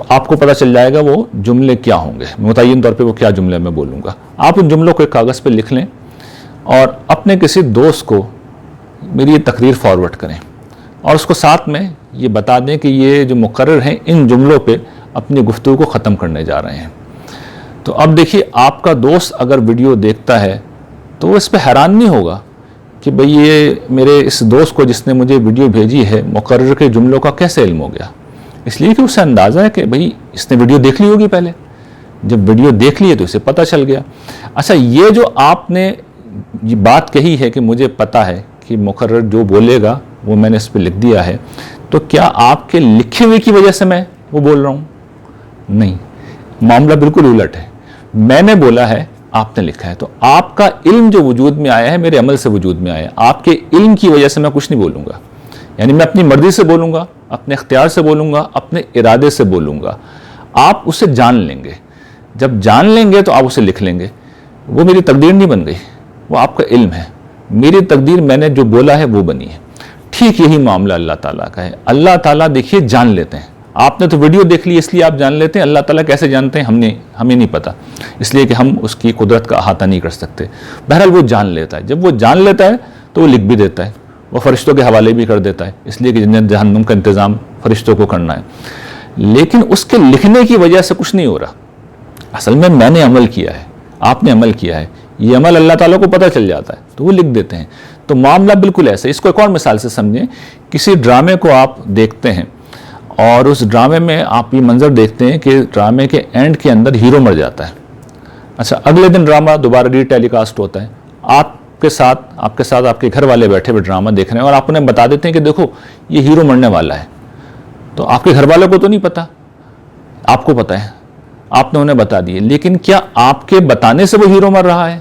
تو آپ کو پتہ چل جائے گا وہ جملے کیا ہوں گے، متعین طور پہ وہ کیا جملے میں بولوں گا۔ آپ ان جملوں کو ایک کاغذ پہ لکھ لیں اور اپنے کسی دوست کو میری یہ تقریر فارورڈ کریں اور اس کو ساتھ میں یہ بتا دیں کہ یہ جو مقرر ہیں ان جملوں پہ اپنی گفتگو کو ختم کرنے جا رہے ہیں۔ تو اب دیکھیے، آپ کا دوست اگر ویڈیو دیکھتا ہے تو وہ اس پہ حیران نہیں ہوگا کہ بھئی یہ میرے اس دوست کو جس نے مجھے ویڈیو بھیجی ہے مقرر کے جملوں کا کیسے علم ہو گیا، اس لیے کہ اسے اندازہ ہے کہ بھئی اس نے ویڈیو دیکھ لی ہوگی پہلے، جب ویڈیو دیکھ لی ہے تو اسے پتہ چل گیا۔ اچھا، یہ جو آپ نے یہ بات کہی ہے کہ مجھے پتہ ہے کہ مقرر جو بولے گا وہ میں نے اس پہ لکھ دیا ہے، تو کیا آپ کے لکھے ہوئے کی وجہ سے میں وہ بول رہا ہوں؟ نہیں، معاملہ بالکل الٹ ہے۔ میں نے بولا ہے، آپ نے لکھا ہے، تو آپ کا علم جو وجود میں آیا ہے میرے عمل سے وجود میں آیا ہے۔ آپ کے علم کی وجہ سے میں کچھ نہیں بولوں گا، یعنی میں اپنی مرضی سے بولوں گا، اپنے اختیار سے بولوں گا، اپنے ارادے سے بولوں گا۔ آپ اسے جان لیں گے، جب جان لیں گے تو آپ اسے لکھ لیں گے۔ وہ میری تقدیر نہیں بن گئی، وہ آپ کا علم ہے۔ میری تقدیر میں نے جو بولا ہے وہ بنی ہے۔ ٹھیک یہی معاملہ اللہ تعالیٰ کا ہے۔ اللہ تعالیٰ دیکھیے جان لیتے ہیں۔ آپ نے تو ویڈیو دیکھ لی اس لیے آپ جان لیتے ہیں، اللہ تعالیٰ کیسے جانتے ہیں ہمیں نہیں پتا، اس لیے کہ ہم اس کی قدرت کا احاطہ نہیں کر سکتے۔ بہرحال وہ جان لیتا ہے، جب وہ جان لیتا ہے تو وہ لکھ بھی دیتا ہے، وہ فرشتوں کے حوالے بھی کر دیتا ہے، اس لیے کہ جنت جہنم کا انتظام فرشتوں کو کرنا ہے۔ لیکن اس کے لکھنے کی وجہ سے کچھ نہیں ہو رہا۔ اصل میں نے عمل کیا ہے، آپ نے عمل کیا ہے، یہ عمل اللہ تعالیٰ کو پتہ چل جاتا ہے تو وہ لکھ دیتے ہیں۔ تو معاملہ بالکل ایسا ہے۔ اس کو ایک اور مثال سے سمجھیں، کسی ڈرامے کو آپ دیکھتے ہیں اور اس ڈرامے میں آپ یہ منظر دیکھتے ہیں کہ ڈرامے کے اینڈ کے اندر ہیرو مر جاتا ہے۔ اچھا، اگلے دن ڈرامہ دوبارہ ری ٹیلی کاسٹ ہوتا ہے، آپ کے ساتھ آپ کے گھر والے بیٹھے ہوئے ڈرامہ دیکھ رہے ہیں اور آپ انہیں بتا دیتے ہیں کہ دیکھو یہ ہیرو مرنے والا ہے۔ تو آپ کے گھر والوں کو تو نہیں پتا، آپ کو پتا ہے، آپ نے انہیں بتا دیے، لیکن کیا آپ کے بتانے سے وہ ہیرو مر رہا ہے؟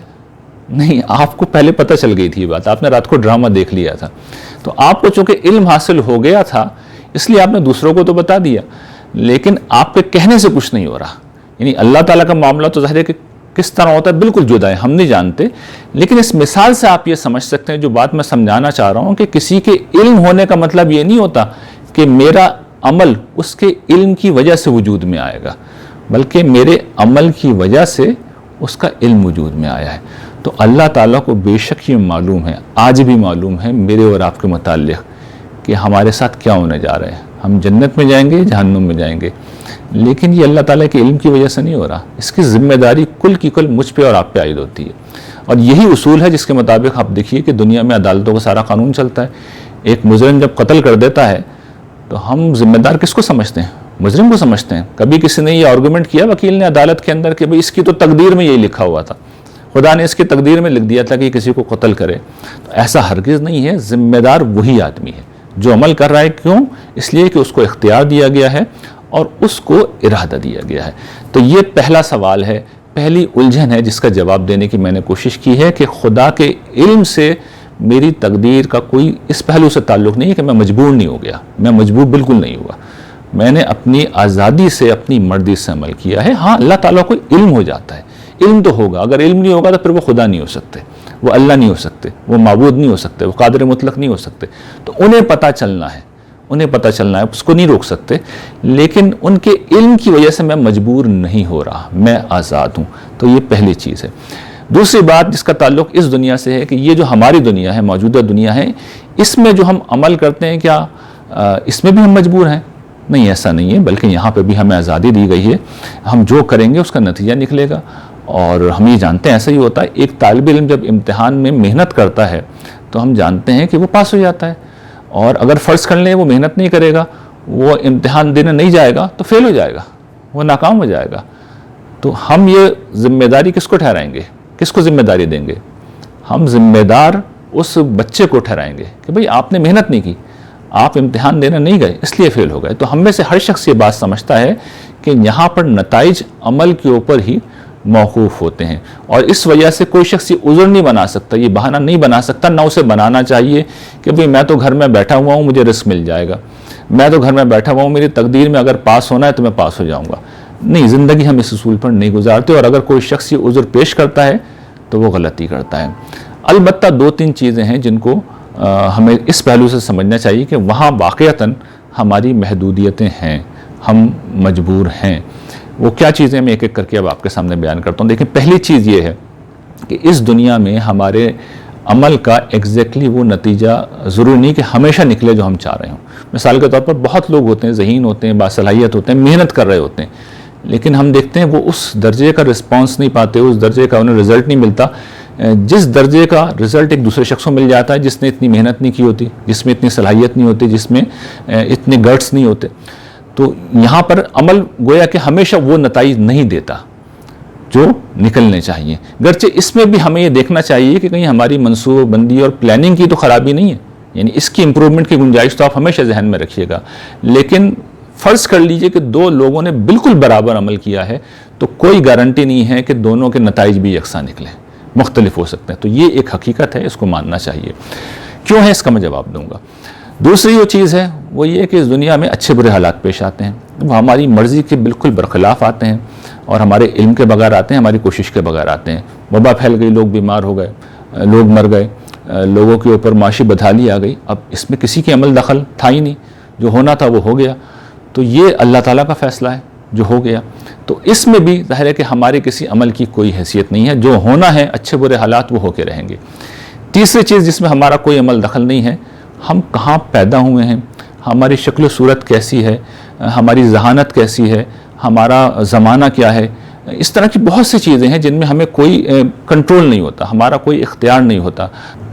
نہیں، آپ کو پہلے پتہ چل گئی تھی یہ بات، آپ نے رات کو ڈرامہ دیکھ لیا تھا۔ تو آپ کو چونکہ علم حاصل ہو گیا تھا اس لیے آپ نے دوسروں کو تو بتا دیا، لیکن آپ کے کہنے سے کچھ نہیں ہو رہا۔ یعنی اللہ تعالیٰ کا معاملہ تو ظاہر ہے کہ کس طرح ہوتا ہے بالکل جدا ہے، ہم نہیں جانتے، لیکن اس مثال سے آپ یہ سمجھ سکتے ہیں جو بات میں سمجھانا چاہ رہا ہوں کہ کسی کے علم ہونے کا مطلب یہ نہیں ہوتا کہ میرا عمل اس کے علم کی وجہ سے وجود میں آئے گا، بلکہ میرے عمل کی وجہ سے اس کا علم وجود میں آیا ہے۔ تو اللہ تعالیٰ کو بے شک یہ معلوم ہے، آج بھی معلوم ہے میرے اور آپ کے متعلق کہ ہمارے ساتھ کیا ہونے جا رہے ہیں، ہم جنت میں جائیں گے، جہنم میں جائیں گے، لیکن یہ اللہ تعالیٰ کے علم کی وجہ سے نہیں ہو رہا۔ اس کی ذمہ داری کل کی کل مجھ پہ اور آپ پہ عائد ہوتی ہے، اور یہی اصول ہے جس کے مطابق آپ دیکھیے کہ دنیا میں عدالتوں کا سارا قانون چلتا ہے۔ ایک مجرم جب قتل کر دیتا ہے تو ہم ذمہ دار کس کو سمجھتے ہیں؟ مجرم کو سمجھتے ہیں۔ کبھی کسی نے یہ آرگومنٹ کیا وکیل نے عدالت کے اندر کہ بھئی اس کی تو تقدیر میں یہی لکھا ہوا تھا، خدا نے اس کی تقدیر میں لکھ دیا تھا کہ یہ کسی کو قتل کرے؟ تو ایسا ہرگز نہیں ہے، ذمہ دار وہی آدمی ہے جو عمل کر رہا ہے۔ کیوں؟ اس لیے کہ اس کو اختیار دیا گیا ہے اور اس کو ارادہ دیا گیا ہے۔ تو یہ پہلا سوال ہے، پہلی الجھن ہے جس کا جواب دینے کی میں نے کوشش کی ہے کہ خدا کے علم سے میری تقدیر کا کوئی اس پہلو سے تعلق نہیں ہے کہ میں مجبور نہیں ہو گیا، میں مجبور بالکل نہیں ہوا، میں نے اپنی آزادی سے، اپنی مرضی سے عمل کیا ہے۔ ہاں، اللہ تعالیٰ کو علم ہو جاتا ہے، علم تو ہوگا، اگر علم نہیں ہوگا تو پھر وہ خدا نہیں ہو سکتے، وہ اللہ نہیں ہو سکتے، وہ معبود نہیں ہو سکتے، وہ قادر مطلق نہیں ہو سکتے۔ تو انہیں پتہ چلنا ہے، اس کو نہیں روک سکتے، لیکن ان کے علم کی وجہ سے میں مجبور نہیں ہو رہا، میں آزاد ہوں۔ تو یہ پہلی چیز ہے۔ دوسری بات جس کا تعلق اس دنیا سے ہے کہ یہ جو ہماری دنیا ہے، موجودہ دنیا ہے، اس میں جو ہم عمل کرتے ہیں کیا اس میں بھی ہم مجبور ہیں؟ نہیں، ایسا نہیں ہے، بلکہ یہاں پہ بھی ہمیں آزادی دی گئی ہے، ہم جو کریں گے اس کا نتیجہ نکلے گا، اور ہم یہ جانتے ہیں ایسا ہی ہوتا ہے۔ ایک طالب علم جب امتحان میں محنت کرتا ہے تو ہم جانتے ہیں کہ وہ پاس ہو جاتا ہے، اور اگر فرض کر لیں وہ محنت نہیں کرے گا، وہ امتحان دینے نہیں جائے گا تو فیل ہو جائے گا، وہ ناکام ہو جائے گا۔ تو ہم یہ ذمہ داری کس کو ٹھہرائیں گے، کس کو ذمہ داری دیں گے؟ ہم ذمہ دار اس بچے کو ٹھہرائیں گے کہ بھئی آپ نے محنت نہیں کی، آپ امتحان دینے نہیں گئے اس لیے فیل ہو گئے۔ تو ہم میں سے ہر شخص یہ بات سمجھتا ہے کہ یہاں پر نتائج عمل کے اوپر ہی موقوف ہوتے ہیں، اور اس وجہ سے کوئی شخص یہ عذر نہیں بنا سکتا، یہ بہانہ نہیں بنا سکتا، نہ اسے بنانا چاہیے کہ بھئی میں تو گھر میں بیٹھا ہوا ہوں، مجھے رزق مل جائے گا، میں تو گھر میں بیٹھا ہوا ہوں، میری تقدیر میں اگر پاس ہونا ہے تو میں پاس ہو جاؤں گا۔ نہیں، زندگی ہم اس اصول پر نہیں گزارتے، اور اگر کوئی شخص یہ عذر پیش کرتا ہے تو وہ غلطی کرتا ہے۔ البتہ دو تین چیزیں ہیں جن کو ہمیں اس پہلو سے سمجھنا چاہیے کہ وہاں واقعتاً ہماری محدودیتیں ہیں، ہم مجبور ہیں۔ وہ کیا چیزیں میں ایک ایک کر کے اب آپ کے سامنے بیان کرتا ہوں۔ دیکھیں، پہلی چیز یہ ہے کہ اس دنیا میں ہمارے عمل کا ایگزیکٹلی وہ نتیجہ ضروری نہیں کہ ہمیشہ نکلے جو ہم چاہ رہے ہوں۔ مثال کے طور پر بہت لوگ ہوتے ہیں، ذہین ہوتے ہیں، باصلاحیت ہوتے ہیں، محنت کر رہے ہوتے ہیں، لیکن ہم دیکھتے ہیں وہ اس درجے کا رسپانس نہیں پاتے، اس درجے کا انہیں رزلٹ نہیں ملتا جس درجے کا رزلٹ ایک دوسرے شخص کو مل جاتا ہے جس نے اتنی محنت نہیں کی ہوتی، جس میں اتنی صلاحیت نہیں ہوتی، جس میں اتنے گٹس نہیں ہوتے۔ تو یہاں پر عمل گویا کہ ہمیشہ وہ نتائج نہیں دیتا جو نکلنے چاہیے، گرچہ اس میں بھی ہمیں یہ دیکھنا چاہیے کہ کہیں ہماری منصوبہ بندی اور پلاننگ کی تو خرابی نہیں ہے، یعنی اس کی امپرومنٹ کی گنجائش تو آپ ہمیشہ ذہن میں رکھیے گا۔ لیکن فرض کر لیجئے کہ دو لوگوں نے بالکل برابر عمل کیا ہے تو کوئی گارنٹی نہیں ہے کہ دونوں کے نتائج بھی یکساں نکلیں، مختلف ہو سکتے ہیں۔ تو یہ ایک حقیقت ہے، اس کو ماننا چاہیے۔ کیوں ہے اس کا میں جواب دوں گا۔ دوسری جو چیز ہے وہ یہ کہ اس دنیا میں اچھے برے حالات پیش آتے ہیں، وہ ہماری مرضی کے بالکل برخلاف آتے ہیں اور ہمارے علم کے بغیر آتے ہیں، ہماری کوشش کے بغیر آتے ہیں۔ وبا پھیل گئی، لوگ بیمار ہو گئے، لوگ مر گئے، لوگوں کے اوپر معاشی بدحالی آ گئی، اب اس میں کسی کی عمل دخل تھا ہی نہیں، جو ہونا تھا وہ ہو گیا۔ تو یہ اللہ تعالیٰ کا فیصلہ ہے جو ہو گیا۔ تو اس میں بھی ظاہر ہے کہ ہمارے کسی عمل کی کوئی حیثیت نہیں ہے، جو ہونا ہے اچھے برے حالات وہ ہو کے رہیں گے۔ تیسری چیز جس میں ہمارا کوئی عمل دخل نہیں ہے، ہم کہاں پیدا ہوئے ہیں، ہماری شکل و صورت کیسی ہے، ہماری ذہانت کیسی ہے، ہمارا زمانہ کیا ہے، اس طرح کی بہت سی چیزیں ہیں جن میں ہمیں کوئی کنٹرول نہیں ہوتا، ہمارا کوئی اختیار نہیں ہوتا،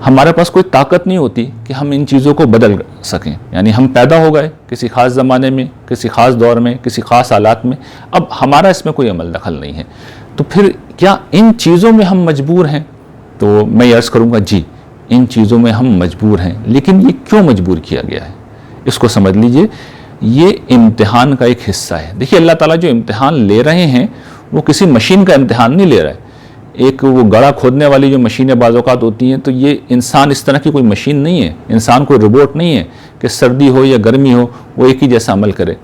ہمارے پاس کوئی طاقت نہیں ہوتی کہ ہم ان چیزوں کو بدل سکیں۔ یعنی ہم پیدا ہو گئے کسی خاص زمانے میں، کسی خاص دور میں، کسی خاص حالات میں، اب ہمارا اس میں کوئی عمل دخل نہیں ہے۔ تو پھر کیا ان چیزوں میں ہم مجبور ہیں؟ تو میں یہ عرض کروں گا جی، ان چیزوں میں ہم مجبور ہیں، لیکن یہ کیوں مجبور کیا گیا ہے اس کو سمجھ لیجئے۔ یہ امتحان کا ایک حصہ ہے۔ دیکھیے، اللہ تعالیٰ جو امتحان لے رہے ہیں وہ کسی مشین کا امتحان نہیں لے رہا ہے۔ ایک وہ گڑھا کھودنے والی جو مشینیں بعض اوقات ہوتی ہیں، تو یہ انسان اس طرح کی کوئی مشین نہیں ہے، انسان کوئی روبوٹ نہیں ہے کہ سردی ہو یا گرمی ہو وہ ایک ہی جیسا عمل کرے۔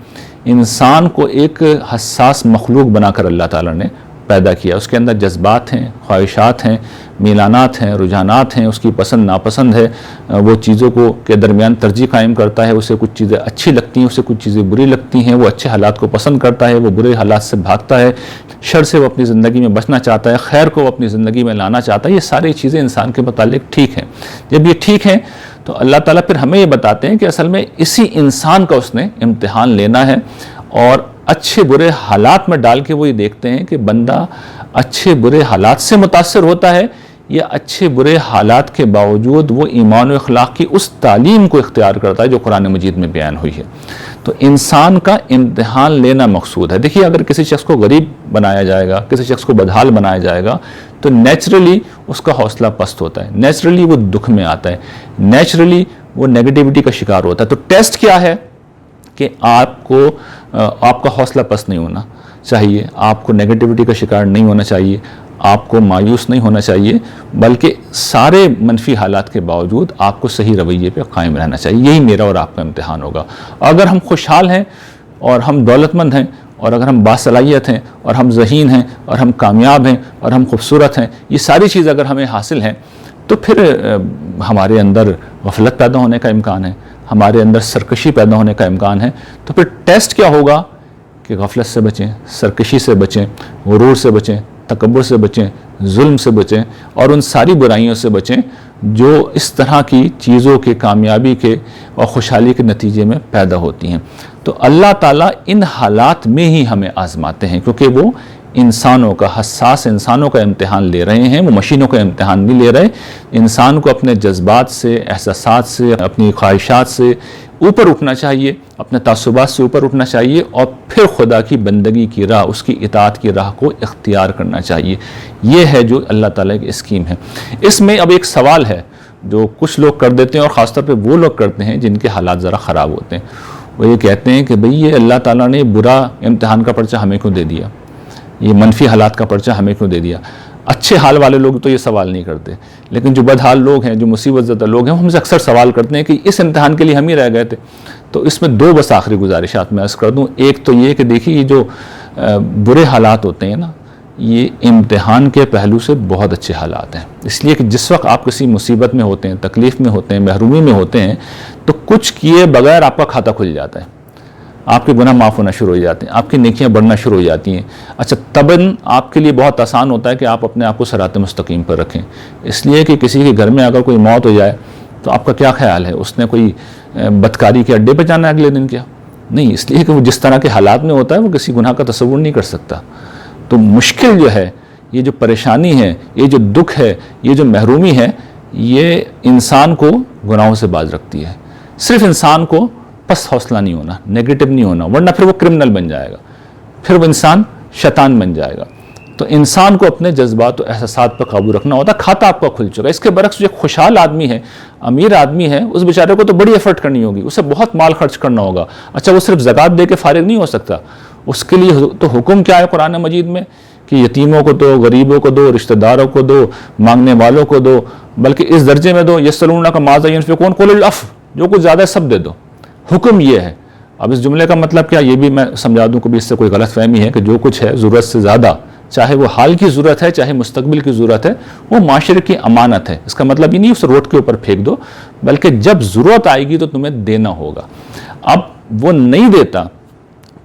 انسان کو ایک حساس مخلوق بنا کر اللہ تعالیٰ نے پیدا کیا، اس کے اندر جذبات ہیں، خواہشات ہیں، میلانات ہیں، رجحانات ہیں، اس کی پسند ناپسند ہے، وہ چیزوں کو کے درمیان ترجیح قائم کرتا ہے، اسے کچھ چیزیں اچھی لگتی ہیں، اسے کچھ چیزیں بری لگتی ہیں، وہ اچھے حالات کو پسند کرتا ہے، وہ برے حالات سے بھاگتا ہے، شر سے وہ اپنی زندگی میں بچنا چاہتا ہے، خیر کو وہ اپنی زندگی میں لانا چاہتا ہے۔ یہ ساری چیزیں انسان کے متعلق ٹھیک ہیں۔ جب یہ ٹھیک ہیں تو اللہ تعالیٰ پھر ہمیں یہ بتاتے ہیں کہ اصل میں اسی انسان کا اس نے امتحان لینا ہے، اور اچھے برے حالات میں ڈال کے وہ یہ دیکھتے ہیں کہ بندہ اچھے برے حالات سے متاثر ہوتا ہے یا اچھے برے حالات کے باوجود وہ ایمان و اخلاق کی اس تعلیم کو اختیار کرتا ہے جو قرآن مجید میں بیان ہوئی ہے۔ تو انسان کا امتحان لینا مقصود ہے۔ دیکھیے، اگر کسی شخص کو غریب بنایا جائے گا، کسی شخص کو بدحال بنایا جائے گا، تو نیچرلی اس کا حوصلہ پست ہوتا ہے، نیچرلی وہ دکھ میں آتا ہے، نیچرلی وہ نیگیٹیوٹی کا شکار ہوتا ہے۔ تو ٹیسٹ کیا ہے کہ آپ کا حوصلہ پست نہیں ہونا چاہیے، آپ کو نیگیٹیوٹی کا شکار نہیں ہونا چاہیے، آپ کو مایوس نہیں ہونا چاہیے، بلکہ سارے منفی حالات کے باوجود آپ کو صحیح رویے پہ قائم رہنا چاہیے۔ یہی میرا اور آپ کا امتحان ہوگا۔ اگر ہم خوشحال ہیں اور ہم دولت مند ہیں، اور اگر ہم باصلاحیت ہیں اور ہم ذہین ہیں اور ہم کامیاب ہیں اور ہم خوبصورت ہیں، یہ ساری چیز اگر ہمیں حاصل ہیں، تو پھر ہمارے اندر غفلت پیدا ہونے کا امکان ہے، ہمارے اندر سرکشی پیدا ہونے کا امکان ہے۔ تو پھر ٹیسٹ کیا ہوگا کہ غفلت سے بچیں، سرکشی سے بچیں، غرور سے بچیں، تکبر سے بچیں، ظلم سے بچیں، اور ان ساری برائیوں سے بچیں جو اس طرح کی چیزوں کے کامیابی کے اور خوشحالی کے نتیجے میں پیدا ہوتی ہیں۔ تو اللہ تعالیٰ ان حالات میں ہی ہمیں آزماتے ہیں، کیونکہ وہ انسانوں کا، حساس انسانوں کا امتحان لے رہے ہیں، وہ مشینوں کا امتحان نہیں لے رہے۔ انسان کو اپنے جذبات سے، احساسات سے، اپنی خواہشات سے اوپر اٹھنا چاہیے، اپنے تعصبات سے اوپر اٹھنا چاہیے، اور پھر خدا کی بندگی کی راہ، اس کی اطاعت کی راہ کو اختیار کرنا چاہیے۔ یہ ہے جو اللہ تعالیٰ کی اسکیم ہے۔ اس میں اب ایک سوال ہے جو کچھ لوگ کر دیتے ہیں، اور خاص طور پہ وہ لوگ کرتے ہیں جن کے حالات ذرا خراب ہوتے ہیں۔ وہ یہ کہتے ہیں کہ بھئی یہ اللہ تعالیٰ نے برا امتحان کا پرچہ ہمیں کیوں دے دیا، یہ منفی حالات کا پرچہ ہمیں کیوں دے دیا۔ اچھے حال والے لوگ تو یہ سوال نہیں کرتے، لیکن جو بدحال لوگ ہیں، جو مصیبت زدہ لوگ ہیں، وہ ہم سے اکثر سوال کرتے ہیں کہ اس امتحان کے لیے ہم ہی رہ گئے تھے۔ تو اس میں دو بس آخری گزارشات میں عرض کر دوں۔ ایک تو یہ کہ دیکھیے، یہ جو برے حالات ہوتے ہیں نا، یہ امتحان کے پہلو سے بہت اچھے حالات ہیں، اس لیے کہ جس وقت آپ کسی مصیبت میں ہوتے ہیں، تکلیف میں ہوتے ہیں، محرومی میں ہوتے ہیں، تو کچھ کیے بغیر آپ کا کھاتہ کھل جاتا ہے۔ آپ کے گناہ معاف ہونا شروع ہو جاتے ہیں، آپ کی نیکیاں بڑھنا شروع ہو جاتی ہیں۔ اچھا تباً آپ کے لیے بہت آسان ہوتا ہے کہ آپ اپنے آپ کو صراط مستقیم پر رکھیں، اس لیے کہ کسی کے گھر میں اگر کوئی موت ہو جائے تو آپ کا کیا خیال ہے؟ اس نے کوئی بدکاری کے اڈے پہ جانا ہے اگلے دن؟ کیا نہیں، اس لیے کہ وہ جس طرح کے حالات میں ہوتا ہے وہ کسی گناہ کا تصور نہیں کر سکتا۔ تو مشکل جو ہے، یہ جو پریشانی ہے، یہ جو دکھ ہے، یہ جو محرومی ہے، یہ انسان کو گناہوں سے باز رکھتی ہے۔ صرف انسان کو پس حوصلہ نہیں ہونا، نیگیٹو نہیں ہونا، ورنہ پھر وہ کرمنل بن جائے گا، پھر وہ انسان شیطان بن جائے گا۔ تو انسان کو اپنے جذبات و احساسات پر قابو رکھنا ہوتا ہے۔ کھاتا آپ کا کھل چکا ہے۔ اس کے برعکس جو خوشحال آدمی ہے، امیر آدمی ہے، اس بیچارے کو تو بڑی ایفرٹ کرنی ہوگی، اسے بہت مال خرچ کرنا ہوگا۔ اچھا وہ صرف زکوٰۃ دے کے فارغ نہیں ہو سکتا، اس کے لیے تو حکم کیا ہے قرآن مجید میں کہ یتیموں کو دو، غریبوں کو دو، رشتہ داروں کو دو، مانگنے والوں کو دو، بلکہ اس درجے میں دو یسألونک ماذا ينفقون قل العفو، جو کچھ زیادہ ہے سب دے دو۔ حکم یہ ہے۔ اب اس جملے کا مطلب کیا، یہ بھی میں سمجھا دوں کہ بھی اس سے کوئی غلط فہمی ہے کہ جو کچھ ہے ضرورت سے زیادہ، چاہے وہ حال کی ضرورت ہے چاہے مستقبل کی ضرورت ہے، وہ معاشرے کی امانت ہے۔ اس کا مطلب یہ نہیں اسے روڈ کے اوپر پھینک دو، بلکہ جب ضرورت آئے گی تو تمہیں دینا ہوگا۔ اب وہ نہیں دیتا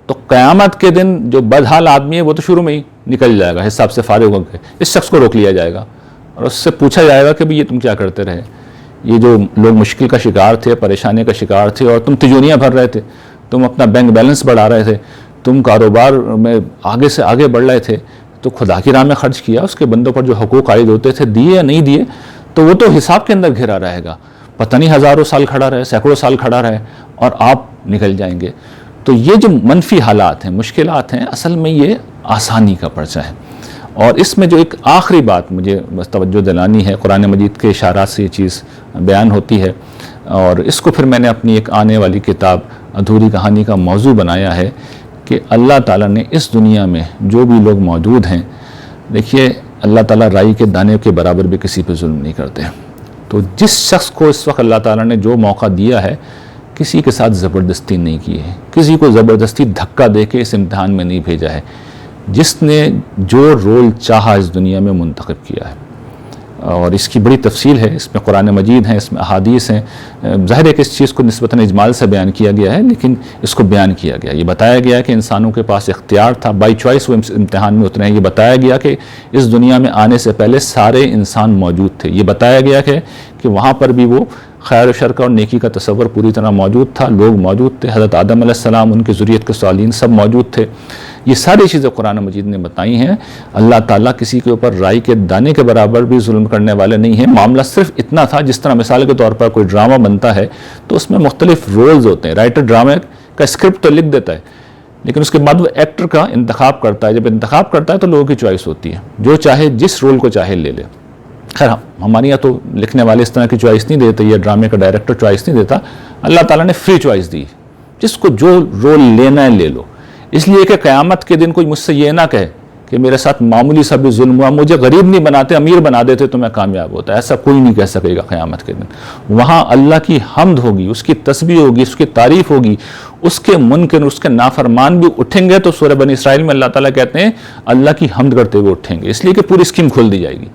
تو قیامت کے دن جو بدحال آدمی ہے وہ تو شروع میں ہی نکل جائے گا، حساب سے فارغ ہو کے اس شخص کو روک لیا جائے گا اور اس سے پوچھا جائے گا کہ بھی یہ تم کیا کرتے رہے؟ یہ جو لوگ مشکل کا شکار تھے، پریشانی کا شکار تھے، اور تم تجوریاں بھر رہے تھے، تم اپنا بینک بیلنس بڑھا رہے تھے، تم کاروبار میں آگے سے آگے بڑھ رہے تھے، تو خدا کی راہ میں خرچ کیا، اس کے بندوں پر جو حقوق عائد ہوتے تھے دیے یا نہیں دیے، تو وہ تو حساب کے اندر گھرا رہے گا، پتہ نہیں ہزاروں سال کھڑا رہے، سینکڑوں سال کھڑا رہے، اور آپ نکل جائیں گے۔ تو یہ جو منفی حالات ہیں، مشکلات ہیں، اصل میں یہ آسانی کا پرچہ ہے۔ اور اس میں جو ایک آخری بات مجھے بس توجہ دلانی ہے، قرآن مجید کے اشارات سے یہ چیز بیان ہوتی ہے، اور اس کو پھر میں نے اپنی ایک آنے والی کتاب ادھوری کہانی کا موضوع بنایا ہے کہ اللہ تعالیٰ نے اس دنیا میں جو بھی لوگ موجود ہیں، دیکھیے اللہ تعالیٰ رائی کے دانے کے برابر بھی کسی پہ ظلم نہیں کرتے۔ تو جس شخص کو اس وقت اللہ تعالیٰ نے جو موقع دیا ہے، کسی کے ساتھ زبردستی نہیں کی ہے، کسی کو زبردستی دھکا دے کے اس امتحان میں نہیں بھیجا ہے، جس نے جو رول چاہا اس دنیا میں منتخب کیا ہے۔ اور اس کی بڑی تفصیل ہے، اس میں قرآن مجید ہیں، اس میں احادیث ہیں۔ ظاہر ہے کہ اس چیز کو نسبتاً اجمال سے بیان کیا گیا ہے، لیکن اس کو بیان کیا گیا، یہ بتایا گیا کہ انسانوں کے پاس اختیار تھا، بائی چوائس وہ امتحان میں اترے ہیں۔ یہ بتایا گیا کہ اس دنیا میں آنے سے پہلے سارے انسان موجود تھے۔ یہ بتایا گیا کہ وہاں پر بھی وہ خیر و شر کا اور نیکی کا تصور پوری طرح موجود تھا، لوگ موجود تھے، حضرت آدم علیہ السلام، ان کی ذریت کے صالحین سب موجود تھے۔ یہ ساری چیزیں قرآن مجید نے بتائی ہیں۔ اللہ تعالیٰ کسی کے اوپر رائی کے دانے کے برابر بھی ظلم کرنے والے نہیں ہیں۔ معاملہ صرف اتنا تھا، جس طرح مثال کے طور پر کوئی ڈرامہ بنتا ہے تو اس میں مختلف رولز ہوتے ہیں، رائٹر ڈرامے کا اسکرپٹ تو لکھ دیتا ہے، لیکن اس کے بعد وہ ایکٹر کا انتخاب کرتا ہے۔ جب انتخاب کرتا ہے تو لوگوں کی چوائس ہوتی ہے، جو چاہے جس رول کو چاہے لے لے۔ خیر ہمارے یہاں تو لکھنے والے اس طرح کی چوائس نہیں دیتے، یا ڈرامے کا ڈائریکٹر چوائس نہیں دیتا، اللہ تعالیٰ نے فری چوائس دی، جس کو جو رول لینا ہے لے لو۔ اس لیے کہ قیامت کے دن کوئی مجھ سے یہ نہ کہے کہ میرے ساتھ معمولی سا بھی ظلم ہوا، مجھے غریب نہیں بناتے امیر بنا دیتے تو میں کامیاب ہوتا، ایسا کوئی نہیں کہہ سکے گا قیامت کے دن۔ وہاں اللہ کی حمد ہوگی، اس کی تسبیح ہوگی، اس کی تعریف ہوگی، اس کے منکر اس کے نافرمان بھی اٹھیں گے۔ تو سورہ بنی اسرائیل میں اللہ تعالیٰ کہتے ہیں اللہ کی حمد کرتے ہوئے اٹھیں گے، اس لیے کہ پوری اسکیم کھول دی جائے گی،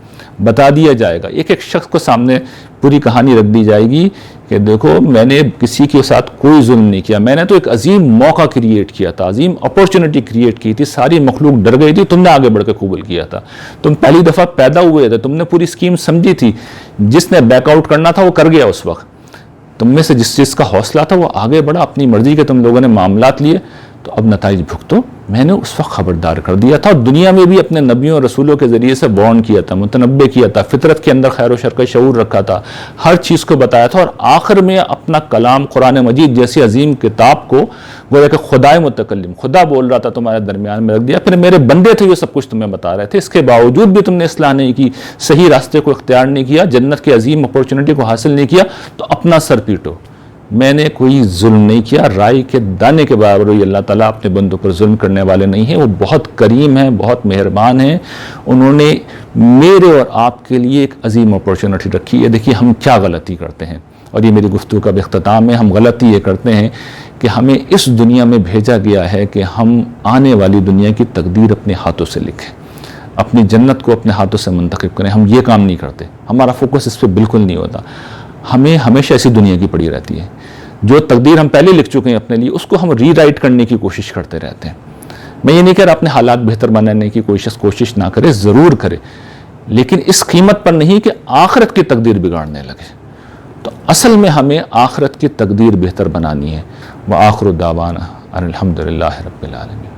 بتا دیا جائے گا، ایک ایک شخص کو سامنے پوری کہانی رکھ دی جائے گی کہ دیکھو میں نے کسی کے ساتھ کوئی ظلم نہیں کیا، میں نے تو ایک عظیم موقع کریٹ کیا تھا، عظیم اپورچونٹی کریٹ کی تھی، ساری مخلوق ڈر گئی تھی، تم نے آگے بڑھ کے قبول کیا تھا، تم پہلی دفعہ پیدا ہوئے تھے، تم نے پوری اسکیم سمجھی تھی، جس نے بیک آؤٹ کرنا تھا وہ کر گیا، اس وقت تم میں سے جس چیز کا حوصلہ تھا وہ آگے بڑھا، اپنی مرضی کے تم لوگوں نے معاملات لیے، تو اب نتائج بھگتو۔ میں نے اس وقت خبردار کر دیا تھا، اور دنیا میں بھی اپنے نبیوں اور رسولوں کے ذریعے سے وارن کیا تھا، متنبع کیا تھا، فطرت کے اندر خیر و شر کا شعور رکھا تھا، ہر چیز کو بتایا تھا، اور آخر میں اپنا کلام قرآن مجید جیسی عظیم کتاب کو گویا کہ خدائے متکلم، خدا بول رہا تھا، تمہارے درمیان میں رکھ دیا۔ پھر میرے بندے تھے، یہ سب کچھ تمہیں بتا رہے تھے، اس کے باوجود بھی تم نے اصلاح نہیں کی، صحیح راستے کو اختیار نہیں کیا، جنت کی عظیم اپورچونٹی کو حاصل نہیں کیا، تو اپنا سر پیٹو۔ میں نے کوئی ظلم نہیں کیا، رائی کے دانے کے برابر ہوئی۔ اللہ تعالیٰ اپنے بندوں پر ظلم کرنے والے نہیں ہیں، وہ بہت کریم ہیں، بہت مہربان ہیں۔ انہوں نے میرے اور آپ کے لیے ایک عظیم اپورچونٹی رکھی ہے۔ دیکھیے ہم کیا غلطی کرتے ہیں، اور یہ میری گفتگو کا بھی اختتام ہے۔ ہم غلطی یہ کرتے ہیں کہ ہمیں اس دنیا میں بھیجا گیا ہے کہ ہم آنے والی دنیا کی تقدیر اپنے ہاتھوں سے لکھیں، اپنی جنت کو اپنے ہاتھوں سے منتخب کریں۔ ہم یہ کام نہیں کرتے، ہمارا فوکس اس پہ بالکل نہیں ہوتا، ہمیں ہمیشہ ایسی دنیا کی پڑی رہتی ہے۔ جو تقدیر ہم پہلے لکھ چکے ہیں اپنے لیے اس کو ہم ری رائٹ کرنے کی کوشش کرتے رہتے ہیں. میں یہ نہیں کہہ رہا اپنے حالات بہتر بنانے کی کوشش نہ کرے، ضرور کرے، لیکن اس قیمت پر نہیں کہ آخرت کی تقدیر بگاڑنے لگے. تو اصل میں ہمیں آخرت کی تقدیر بہتر بنانی ہے. وآخر دعوانا ان الحمد للہ رب العالمین.